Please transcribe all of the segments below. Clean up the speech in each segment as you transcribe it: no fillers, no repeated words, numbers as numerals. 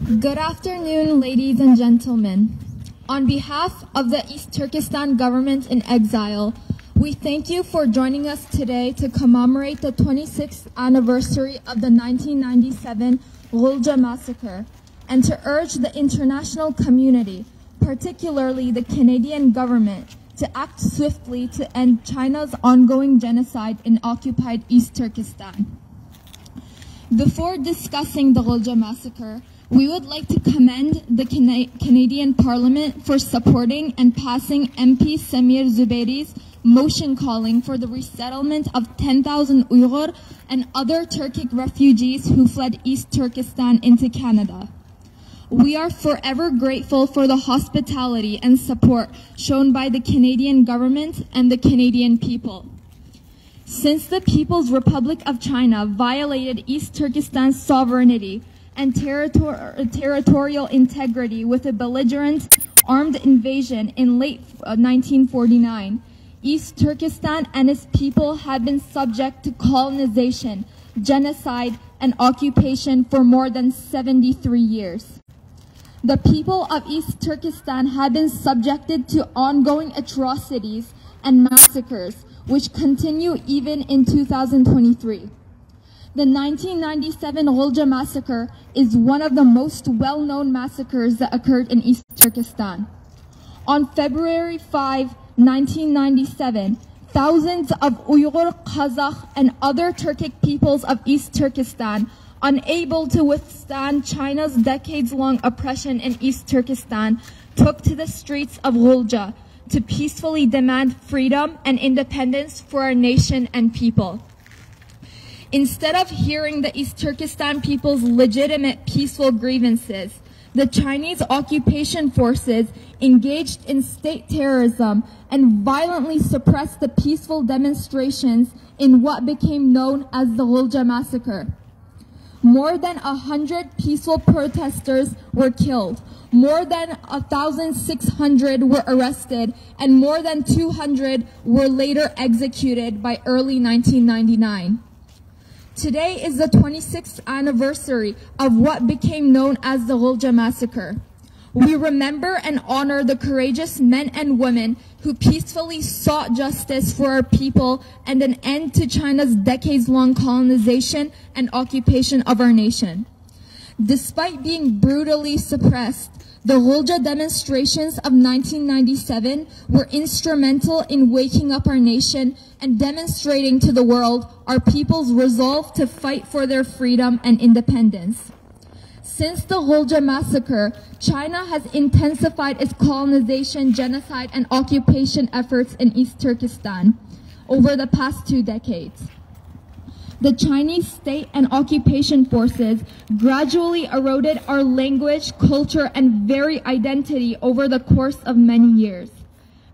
Good afternoon, ladies and gentlemen. On behalf of the East Turkestan government in exile, we thank you for joining us today to commemorate the 26th anniversary of the 1997 Ghulja massacre and to urge the international community, particularly the Canadian government, to act swiftly to end China's ongoing genocide in occupied East Turkestan. Before discussing the Ghulja massacre, we would like to commend the Canadian Parliament for supporting and passing MP Samir Zubairi's motion calling for the resettlement of 10,000 Uyghur and other Turkic refugees who fled East Turkestan into Canada. We are forever grateful for the hospitality and support shown by the Canadian government and the Canadian people. Since the People's Republic of China violated East Turkestan's sovereignty and territorial integrity with a belligerent armed invasion in late 1949, East Turkestan and its people have been subject to colonization, genocide, and occupation for more than 73 years. The people of East Turkestan have been subjected to ongoing atrocities and massacres, which continue even in 2023. The 1997 Ghulja massacre is one of the most well-known massacres that occurred in East Turkestan. On February 5, 1997, thousands of Uyghur, Kazakh, and other Turkic peoples of East Turkestan, unable to withstand China's decades-long oppression in East Turkestan, took to the streets of Ghulja to peacefully demand freedom and independence for our nation and people. Instead of hearing the East Turkestan people's legitimate peaceful grievances, the Chinese occupation forces engaged in state terrorism and violently suppressed the peaceful demonstrations in what became known as the Ghulja massacre. More than 100 peaceful protesters were killed, more than 1,600 were arrested, and more than 200 were later executed by early 1999. Today is the 26th anniversary of what became known as the Ghulja massacre. We remember and honor the courageous men and women who peacefully sought justice for our people and an end to China's decades-long colonization and occupation of our nation. Despite being brutally suppressed, the Ghulja demonstrations of 1997 were instrumental in waking up our nation and demonstrating to the world our people's resolve to fight for their freedom and independence. Since the Ghulja massacre, China has intensified its colonization, genocide, and occupation efforts in East Turkestan over the past 2 decades. The Chinese state and occupation forces gradually eroded our language, culture, and very identity over the course of many years.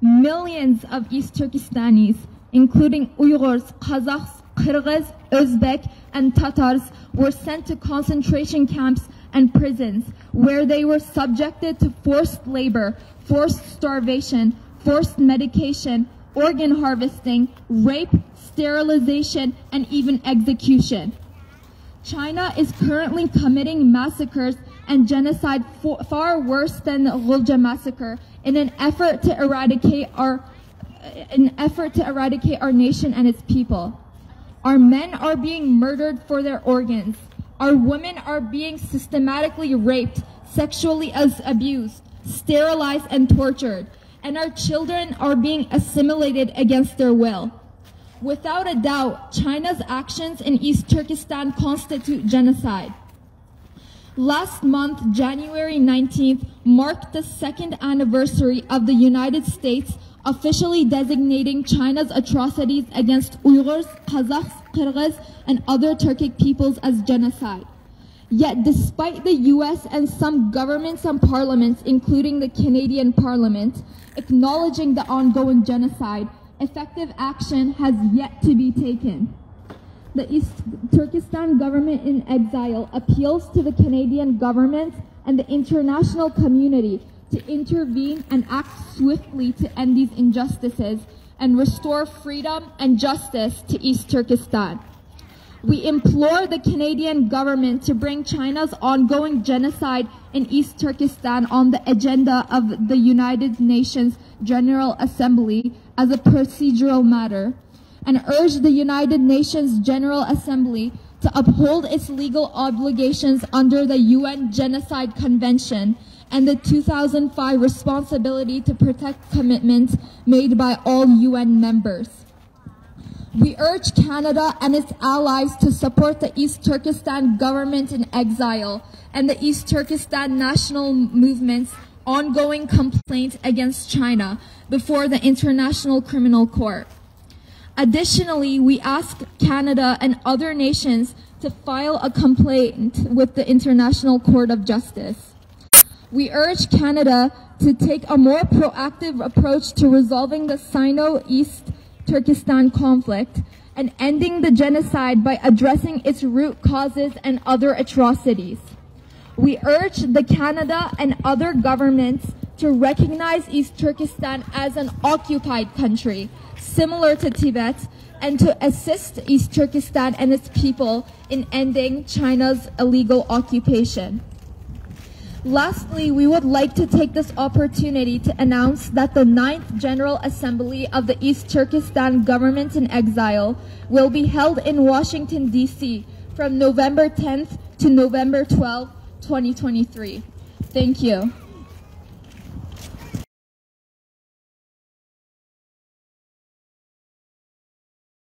Millions of East Turkestanis, including Uyghurs, Kazakhs, Kyrgyz, Uzbek, and Tatars, were sent to concentration camps and prisons where they were subjected to forced labor, forced starvation, forced medication, organ harvesting, rape, sterilization, and even execution. China is currently committing massacres and genocide far worse than the Ghulja massacre in an effort to eradicate our nation and its people. Our men are being murdered for their organs. Our women are being systematically raped, sexually abused, sterilized, and tortured. And our children are being assimilated against their will. Without a doubt, China's actions in East Turkestan constitute genocide. Last month, January 19th, marked the 2nd anniversary of the United States officially designating China's atrocities against Uyghurs, Kazakhs, Kyrgyz, and other Turkic peoples as genocide. Yet, despite the US and some governments and parliaments, including the Canadian Parliament, acknowledging the ongoing genocide, effective action has yet to be taken. The East Turkestan government in exile appeals to the Canadian government and the international community to intervene and act swiftly to end these injustices and restore freedom and justice to East Turkestan. We implore the Canadian government to bring China's ongoing genocide in East Turkestan on the agenda of the United Nations General Assembly as a procedural matter, and urge the United Nations General Assembly to uphold its legal obligations under the UN Genocide Convention and the 2005 responsibility to protect commitments made by all UN members. We urge Canada and its allies to support the East Turkestan government in exile and the East Turkestan National Movement's ongoing complaint against China before the International Criminal Court. Additionally, we ask Canada and other nations to file a complaint with the International Court of Justice. We urge Canada to take a more proactive approach to resolving the Sino-East Turkestan conflict and ending the genocide by addressing its root causes and other atrocities. We urge the Canada and other governments to recognize East Turkestan as an occupied country, similar to Tibet, and to assist East Turkestan and its people in ending China's illegal occupation. Lastly, we would like to take this opportunity to announce that the 9th General Assembly of the East Turkestan Government in Exile will be held in Washington, D.C. from November 10th to November 12th, 2023. Thank you.